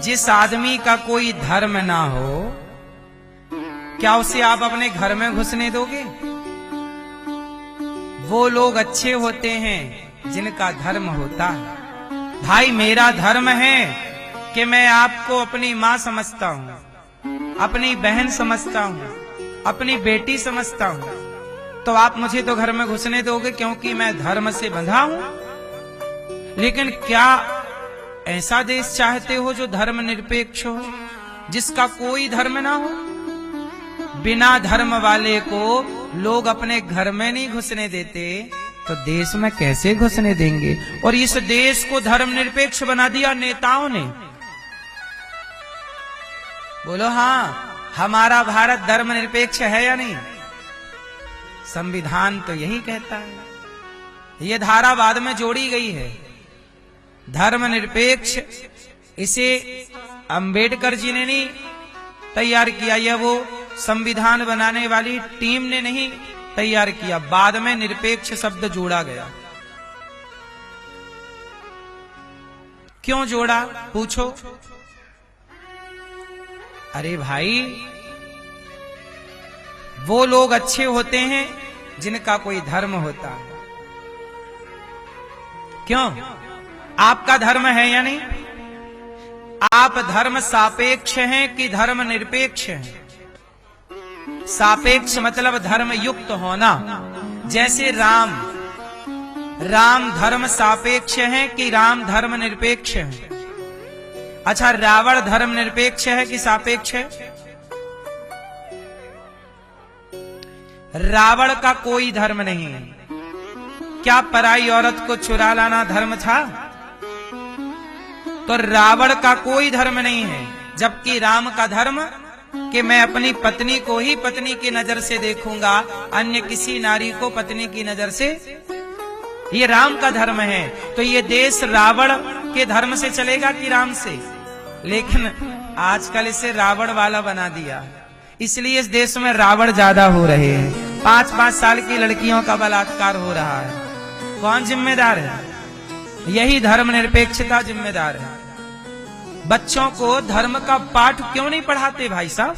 जिस आदमी का कोई धर्म ना हो, क्या उसे आप अपने घर में घुसने दोगे? वो लोग अच्छे होते हैं जिनका धर्म होता है। भाई मेरा धर्म है कि मैं आपको अपनी माँ समझता हूँ, अपनी बहन समझता हूँ, अपनी बेटी समझता हूँ, तो आप मुझे तो घर में घुसने दोगे क्योंकि मैं धर्म से बंधा हूं। लेकिन क्या ऐसा देश चाहते हो जो धर्म निरपेक्ष हो, जिसका कोई धर्म ना हो? बिना धर्म वाले को लोग अपने घर में नहीं घुसने देते तो देश में कैसे घुसने देंगे? और इस देश को धर्म निरपेक्ष बना दिया नेताओं ने। बोलो हाँ, हमारा भारत धर्म निरपेक्ष है या नहीं? संविधान तो यही कहता है। ये धारा बाद में जोड़ी गई है, धर्म निरपेक्ष। इसे अंबेडकर जी ने नहीं तैयार किया, यह वो संविधान बनाने वाली टीम ने नहीं तैयार किया, बाद में निरपेक्ष शब्द जोड़ा गया। क्यों जोड़ा पूछो? अरे भाई, वो लोग अच्छे होते हैं जिनका कोई धर्म होता है। क्यों? आपका धर्म है या नहीं? आप धर्म सापेक्ष हैं कि धर्म निरपेक्ष हैं? सापेक्ष मतलब धर्म युक्त होना। जैसे राम धर्म सापेक्ष है कि राम धर्म निरपेक्ष है? अच्छा, रावण धर्म निरपेक्ष है कि सापेक्ष है? रावण का कोई धर्म नहीं है। क्या पराई औरत को चुरा लाना धर्म था? तो रावण का कोई धर्म नहीं है। जबकि राम का धर्म कि मैं अपनी पत्नी को ही पत्नी की नजर से देखूंगा, अन्य किसी नारी को पत्नी की नजर से, ये राम का धर्म है। तो ये देश रावण के धर्म से चलेगा कि राम से? लेकिन आजकल इसे रावण वाला बना दिया, इसलिए इस देश में रावण ज्यादा हो रहे हैं। 5-5 साल की लड़कियों का बलात्कार हो रहा है। कौन जिम्मेदार है? यही धर्म निरपेक्षता जिम्मेदार है। बच्चों को धर्म का पाठ क्यों नहीं पढ़ाते भाई साहब?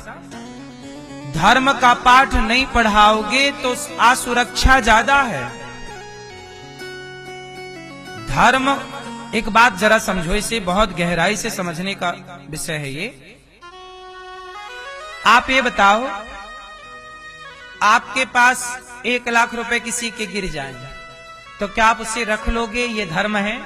धर्म का पाठ नहीं पढ़ाओगे तो असुरक्षा ज्यादा है। धर्म, एक बात जरा समझो, इसे बहुत गहराई से समझने का विषय है ये। आप ये बताओ, आपके पास 1 लाख रुपए किसी के गिर जाएंगे तो क्या आप उसे रख लोगे? ये धर्म है?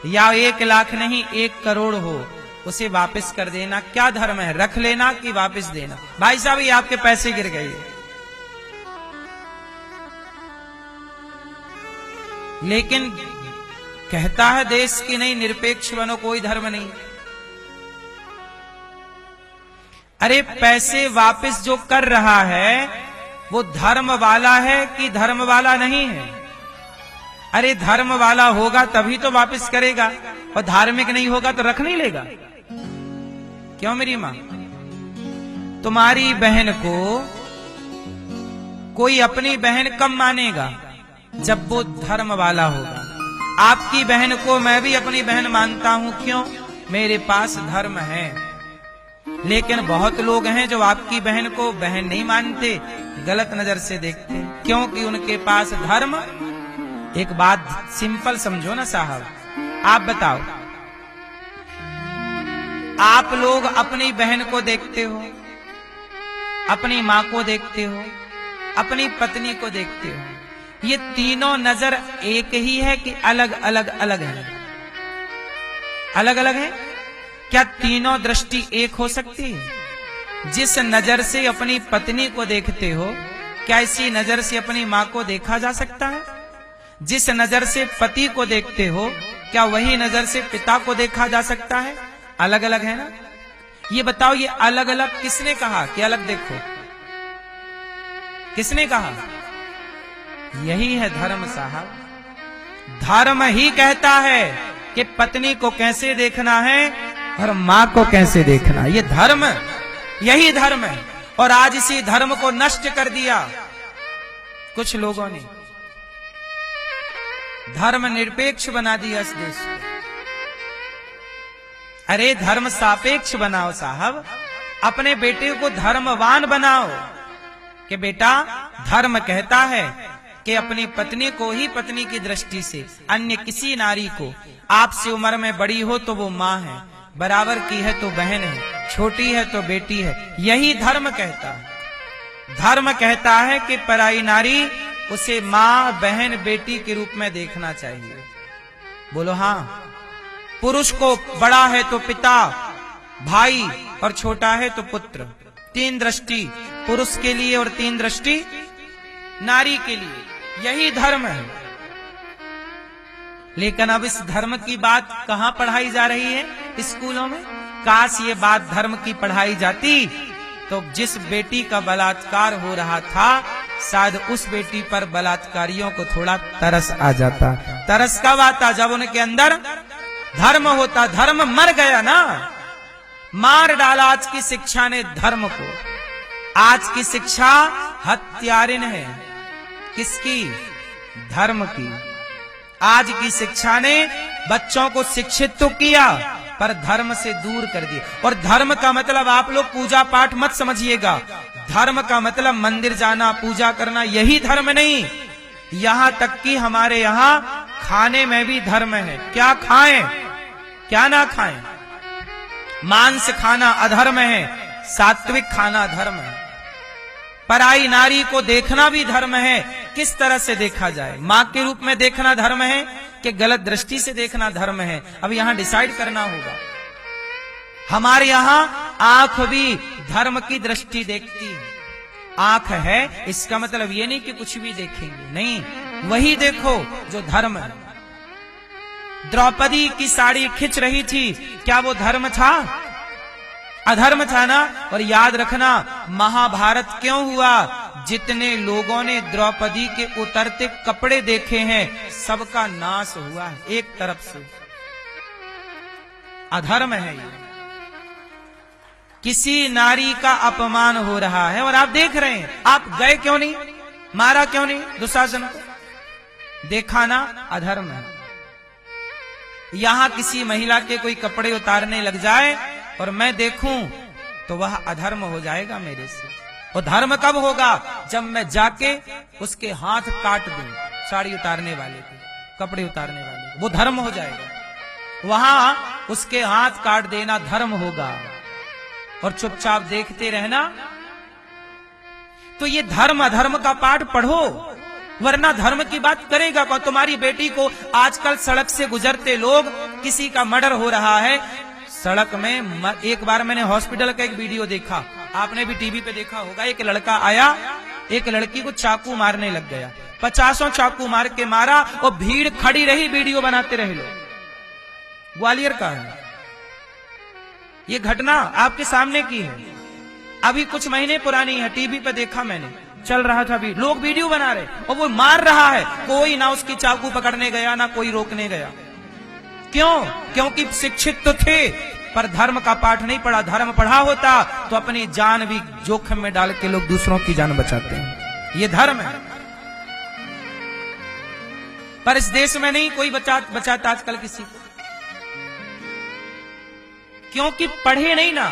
या 1 लाख नहीं 1 करोड़ हो उसे वापस कर देना, क्या धर्म है? रख लेना कि वापस देना? भाई साहब, ये आपके पैसे गिर गए, लेकिन कहता है देश की नहीं, निरपेक्ष बनो, कोई धर्म नहीं। अरे पैसे वापस जो कर रहा है वो धर्म वाला है कि धर्म वाला नहीं है? अरे धर्म वाला होगा तभी तो वापस करेगा, और धार्मिक नहीं होगा तो रख नहीं लेगा। क्यों मेरी मां? तुम्हारी बहन को कोई अपनी बहन कब मानेगा? जब वो धर्म वाला होगा। आपकी बहन को मैं भी अपनी बहन मानता हूं। क्यों? मेरे पास धर्म है। लेकिन बहुत लोग हैं जो आपकी बहन को बहन नहीं मानते, गलत नजर से देखते, क्योंकि उनके पास धर्म। एक बात सिंपल समझो ना साहब, आप बताओ, आप लोग अपनी बहन को देखते हो, अपनी मां को देखते हो, अपनी पत्नी को देखते हो, ये तीनों नजर एक ही है कि अलग अलग अलग है? अलग अलग है। क्या तीनों दृष्टि एक हो सकती है? जिस नजर से अपनी पत्नी को देखते हो, क्या इसी नजर से अपनी मां को देखा जा सकता है? जिस नजर से पति को देखते हो, क्या वही नजर से पिता को देखा जा सकता है? अलग अलग है ना? ये बताओ, ये अलग अलग किसने कहा कि अलग देखो? किसने कहा? यही है धर्म साहब। धर्म ही कहता है कि पत्नी को कैसे देखना है और मां को कैसे देखना। ये धर्म, यही धर्म है। और आज इसी धर्म को नष्ट कर दिया कुछ लोगों ने, धर्म निरपेक्ष बना दिया इस देश को। अरे धर्म सापेक्ष बनाओ साहब, अपने बेटे को धर्मवान बनाओ कि बेटा धर्म कहता है कि अपनी पत्नी को ही पत्नी की दृष्टि से, अन्य किसी नारी को, आपसे उम्र में बड़ी हो तो वो माँ है, बराबर की है तो बहन है, छोटी है तो बेटी है, यही धर्म कहता है। धर्म कहता है कि पराई नारी उसे माँ, बहन, बेटी के रूप में देखना चाहिए। बोलो हाँ। पुरुष को बड़ा है तो पिता, भाई, और छोटा है तो पुत्र। 3 दृष्टि पुरुष के लिए और 3 दृष्टि नारी के लिए, यही धर्म है। लेकिन अब इस धर्म की बात कहां पढ़ाई जा रही है स्कूलों में? काश ये बात धर्म की पढ़ाई जाती तो जिस बेटी का बलात्कार हो रहा था, शायद उस बेटी पर बलात्कारियों को थोड़ा तरस आ जाता। तरस कब आता? जब उनके अंदर धर्म होता। धर्म मर गया ना, मार डाला आज की शिक्षा ने धर्म को। आज की शिक्षा हत्यारिन है। किसकी? धर्म की। आज की शिक्षा ने बच्चों को शिक्षित तो किया पर धर्म से दूर कर दिया। और धर्म का मतलब आप लोग पूजा पाठ मत समझिएगा। धर्म का मतलब मंदिर जाना, पूजा करना, यही धर्म नहीं। यहां तक कि हमारे यहां खाने में भी धर्म है। क्या खाएं, क्या ना खाएं। मांस खाना अधर्म है, सात्विक खाना धर्म है। पराई नारी को देखना भी धर्म है। किस तरह से देखा जाए? मां के रूप में देखना धर्म है कि गलत दृष्टि से देखना धर्म है? अब यहां डिसाइड करना होगा। हमारे यहां आंख भी धर्म की दृष्टि देखती है। आंख है इसका मतलब ये नहीं कि कुछ भी देखेंगे, नहीं, वही देखो जो धर्म है। द्रौपदी की साड़ी खिंच रही थी, क्या वो धर्म था? अधर्म था ना। और याद रखना, महाभारत क्यों हुआ? जितने लोगों ने द्रौपदी के उतरते कपड़े देखे हैं, सबका नाश हुआ है एक तरफ से। अधर्म है ये। किसी नारी का अपमान हो रहा है और आप देख रहे हैं। आप गए क्यों नहीं? मारा क्यों नहीं दुशासन को? देखा ना, अधर्म है। यहां किसी महिला के कोई कपड़े उतारने लग जाए और मैं देखूं तो वह अधर्म हो जाएगा मेरे से। और धर्म कब होगा? जब मैं जाके उसके हाथ काट दूं, साड़ी उतारने वाले के, कपड़े उतारने वाले, वो धर्म हो जाएगा। वहां उसके हाथ काट देना धर्म होगा और चुपचाप देखते रहना। तो ये धर्म अधर्म का पाठ पढ़ो, वरना धर्म की बात करेगा कौन? तुम्हारी बेटी को आजकल सड़क से गुजरते लोग, किसी का मर्डर हो रहा है सड़क में। एक बार मैंने हॉस्पिटल का एक वीडियो देखा, आपने भी टीवी पे देखा होगा। एक लड़का आया, एक लड़की को चाकू मारने लग गया। 50 चाकू मार के मारा और भीड़ खड़ी रही, वीडियो बनाते रहे लोग। ग्वालियर का है ये घटना, आपके सामने की है। अभी कुछ महीने पुरानी है, टीवी पे देखा मैंने, चल रहा था भी, लोग वीडियो बना रहे और वो मार रहा है। कोई ना उसकी चाकू पकड़ने गया, ना कोई रोकने गया। क्यों? क्योंकि शिक्षित तो थे पर धर्म का पाठ नहीं पढ़ा। धर्म पढ़ा होता तो अपनी जान भी जोखिम में डाल के लोग दूसरों की जान बचाते हैं। ये धर्म है। पर इस देश में नहीं कोई बचाता आजकल किसी को, क्योंकि पढ़े नहीं ना,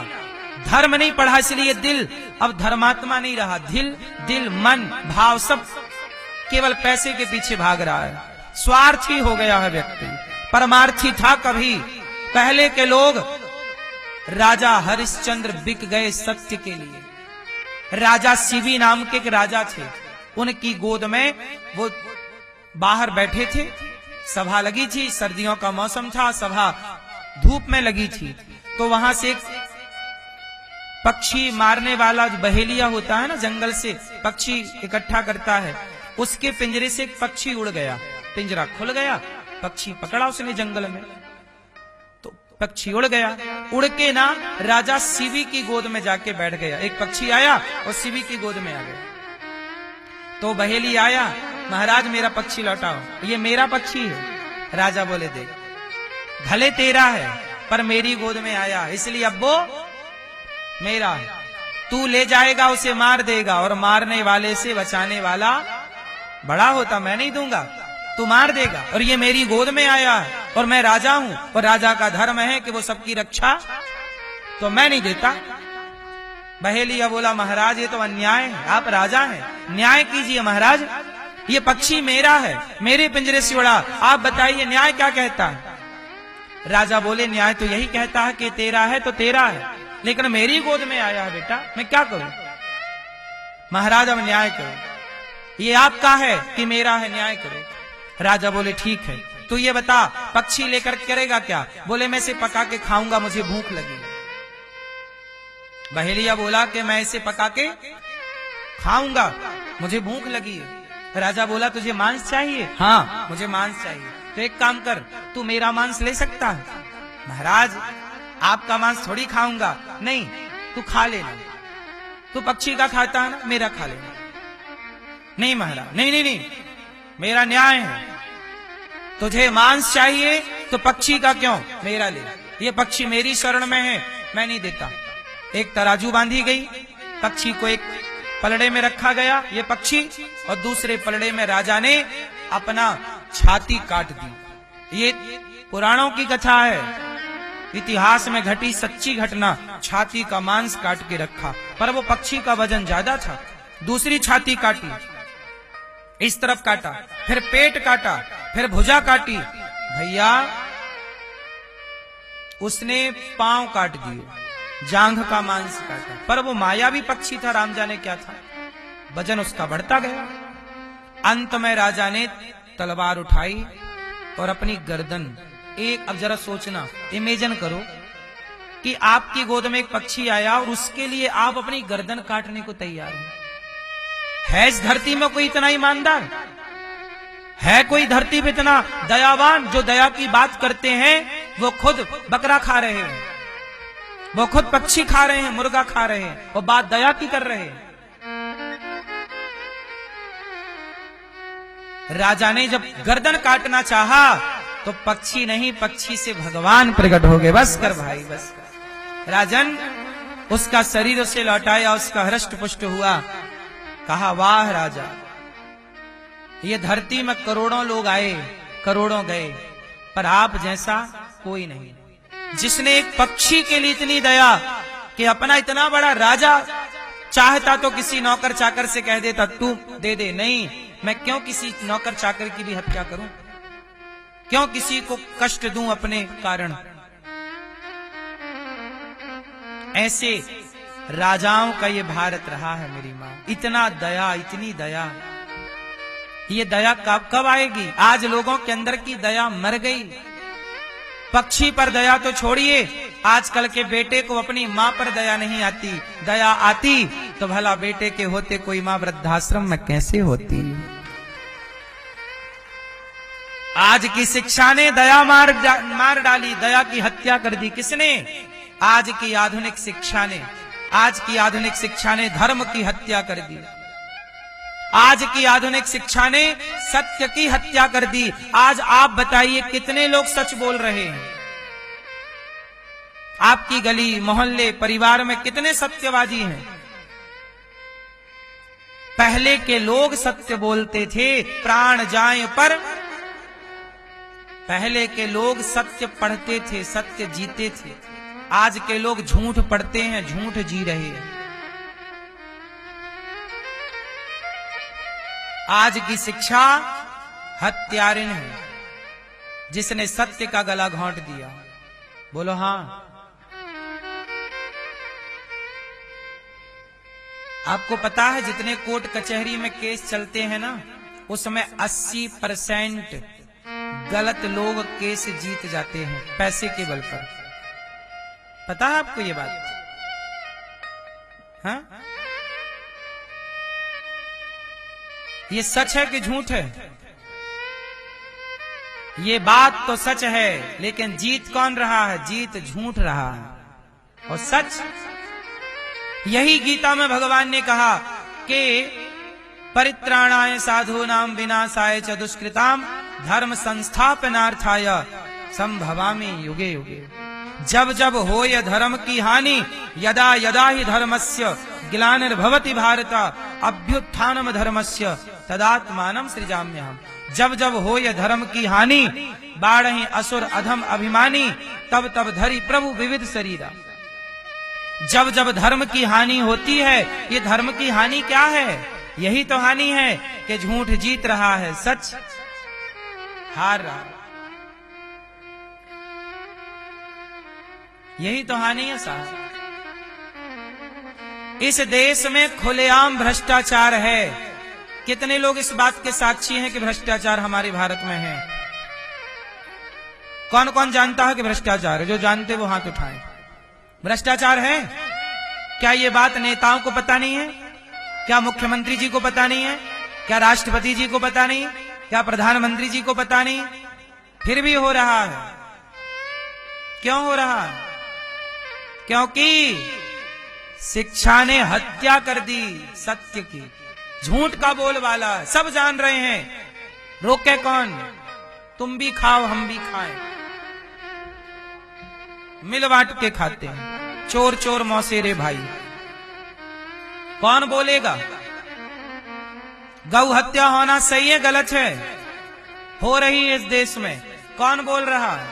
धर्म नहीं पढ़ा, इसलिए दिल अब धर्मात्मा नहीं रहा। दिल मन भाव सब केवल पैसे के पीछे भाग रहा है। स्वार्थी हो गया है व्यक्ति, परमार्थी था कभी। पहले के लोग, राजा हरिश्चंद्र बिक गए सत्य के लिए। राजा शिवी नाम के एक राजा थे, उनकी गोद में वो बाहर बैठे थे, सभा लगी थी, सर्दियों का मौसम था, सभा धूप में लगी थी। तो वहां से एक पक्षी मारने वाला जो बहेलिया होता है ना, जंगल से पक्षी इकट्ठा करता है, उसके पिंजरे से एक पक्षी उड़ गया। पिंजरा खुल गया, पक्षी पकड़ा उसने जंगल में, तो पक्षी उड़ गया। उड़ के ना राजा शिवी की गोद में जाके बैठ गया। एक पक्षी आया और शिवी की गोद में आ गया। तो बहेली आया, महाराज मेरा पक्षी लौटाओ। ये मेरा पक्षी है। राजा बोले देख, भले तेरा है पर मेरी गोद में आया, इसलिए अब वो मेरा है। तू ले जाएगा उसे मार देगा, और मारने वाले से बचाने वाला बड़ा होता, मैं नहीं दूंगा। तू मार देगा, और ये मेरी गोद में आया है और मैं राजा हूं, और राजा का धर्म है कि वो सबकी रक्षा, तो मैं नहीं देता। बहेलिया बोला महाराज ये तो अन्याय है, आप राजा हैं, न्याय कीजिए महाराज, ये पक्षी मेरा है, मेरे पिंजरे से उड़ा, आप बताइए न्याय क्या कहता है। राजा बोले न्याय तो यही कहता है कि तेरा है तो तेरा है, लेकिन मेरी गोद में आया है बेटा, मैं क्या करूं। महाराज अब न्याय करो, ये आपका है कि मेरा है, न्याय करो। राजा बोले ठीक है, तू ये बता पक्षी लेकर करेगा क्या। बोले मैं इसे पका के खाऊंगा, मुझे भूख लगी। बहेलिया बोला कि मैं इसे पका के खाऊंगा, मुझे भूख लगी है। राजा बोला तुझे मांस चाहिए। हाँ मुझे मांस चाहिए। तो एक काम कर, तू मेरा मांस ले सकता है। महाराज आपका मांस थोड़ी खाऊंगा। नहीं तू खा लेना, तू पक्षी का खाता है ना, मेरा खा लेना। नहीं महाराज, नहीं नहीं नहीं, मेरा न्याय है, तुझे मांस चाहिए तो पक्षी का क्यों, मेरा ले। ये पक्षी मेरी शरण में है, मैं नहीं देता। एक तराजू बांधी गई, पक्षी को एक पलड़े में रखा गया ये पक्षी, और दूसरे पलड़े में राजा ने अपना छाती काट दी। ये पुराणों की कथा है, इतिहास में घटी सच्ची घटना। छाती का मांस काट के रखा, पर वो पक्षी का वजन ज्यादा था। दूसरी छाती काटी, इस तरफ काटा, फिर पेट काटा, फिर भुजा काटी। भैया उसने पांव काट दिए, जांघ का मांस काटा, पर वो मायावी पक्षी था, राम जाने क्या था, वजन उसका बढ़ता गया। अंत में राजा ने तलवार उठाई और अपनी गर्दन एक, अब जरा सोचना, इमेजिन करो कि आपकी गोद में एक पक्षी आया और उसके लिए आप अपनी गर्दन काटने को तैयार हैं। है इस धरती में कोई इतना ईमानदार? है कोई धरती पे इतना दयावान जो दया की बात करते हैं? वो खुद बकरा खा रहे हैं, वो खुद पक्षी खा रहे हैं, मुर्गा खा रहे हैं, और बात दया की कर रहे हैं। राजा ने जब गर्दन काटना चाहा तो पक्षी नहीं, पक्षी से भगवान प्रकट हो गए। बस कर भाई बस कर। राजन उसका शरीर उसे लौटाया, उसका हृष्ट पुष्ट हुआ। कहा वाह राजा, ये धरती में करोड़ों लोग आए, करोड़ों गए, पर आप जैसा कोई नहीं, जिसने एक पक्षी के लिए इतनी दया कि अपना इतना बड़ा राजा चाहता तो किसी नौकर चाकर से कह देता तू दे दे। नहीं, मैं क्यों किसी नौकर चाकर की भी हत्या करूं, क्यों किसी को कष्ट दूं अपने कारण। ऐसे राजाओं का ये भारत रहा है मेरी माँ। इतना दया, इतनी दया, ये दया कब कब आएगी? आज लोगों के अंदर की दया मर गई। पक्षी पर दया तो छोड़िए, आजकल के बेटे को अपनी माँ पर दया नहीं आती। दया आती तो भला बेटे के होते कोई माँ वृद्धाश्रम में कैसे होती। आज की शिक्षा ने दया मार डाली, दया की हत्या कर दी। किसने? आज की आधुनिक शिक्षा ने, आज की आधुनिक शिक्षा ने धर्म की हत्या कर दी। आज की आधुनिक शिक्षा ने सत्य की हत्या कर दी। आज आप बताइए कितने लोग सच बोल रहे हैं? आपकी गली, मोहल्ले, परिवार में कितने सत्यवादी हैं? पहले के लोग सत्य बोलते थे, प्राण जाए पर। पहले के लोग सत्य पढ़ते थे, सत्य जीते थे। आज के लोग झूठ पढ़ते हैं, झूठ जी रहे हैं। आज की शिक्षा हत्यारिन है, जिसने सत्य का गला घोंट दिया। बोलो हाँ। आपको पता है जितने कोर्ट कचहरी में केस चलते हैं ना, उसमें 80% गलत लोग केस जीत जाते हैं पैसे के बल पर। पता है आपको ये बात? हाँ? ये सच है कि झूठ है? ये बात तो सच है, लेकिन जीत कौन रहा है? जीत झूठ रहा है। और सच, यही गीता में भगवान ने कहा कि परित्राणाय साधूनां विनाशाय च दुष्कृतां धर्म संस्थापनार्थाय संभवामि युगे युगे। जब जब होय धर्म की हानि, यदा यदा ही धर्मस्य ग्लानिर्भवति भारत, अभ्युत्थानम धर्मस्य तदात्मानम सृजाम्यहम्। जब जब हो ये धर्म की हानि, बाढ़हि असुर अधम अभिमानी, तब तब धरि प्रभु विविध शरीरा। जब जब धर्म की हानि होती है, ये धर्म की हानि क्या है? यही तो हानि है कि झूठ जीत रहा है, सच हार रहा है। यही तो हानि है साहब। इस देश में खुलेआम भ्रष्टाचार है। कितने लोग इस बात के साक्षी हैं कि भ्रष्टाचार हमारे भारत में है? कौन कौन जानता है कि भ्रष्टाचार है? जो जानते वो हाथ उठाएं। भ्रष्टाचार है। क्या ये बात नेताओं को पता नहीं है? क्या मुख्यमंत्री जी को पता नहीं है? क्या राष्ट्रपति जी को पता नहीं? क्या प्रधानमंत्री जी को पता नहीं? फिर भी हो रहा है। क्यों हो रहा है? क्योंकि शिक्षा ने हत्या कर दी सत्य की। झूठ का बोलबाला सब जान रहे हैं, रोके कौन? तुम भी खाओ हम भी खाएं, मिल बांट के खाते हैं। चोर चोर मौसेरे भाई, कौन बोलेगा? गौ हत्या होना सही है गलत है? हो रही है इस देश में, कौन बोल रहा है?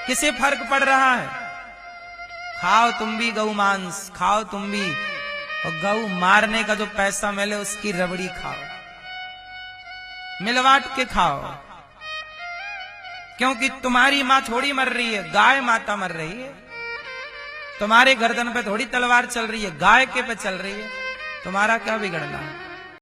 किसे फर्क पड़ रहा है? खाओ तुम भी गौ मांस, खाओ तुम भी, और गौ मारने का जो पैसा मिले उसकी रबड़ी खाओ, मिलवाट के खाओ। क्योंकि तुम्हारी मां थोड़ी मर रही है, गाय माता मर रही है। तुम्हारे गर्दन पे थोड़ी तलवार चल रही है, गाय के पे चल रही है। तुम्हारा क्या बिगड़ना है?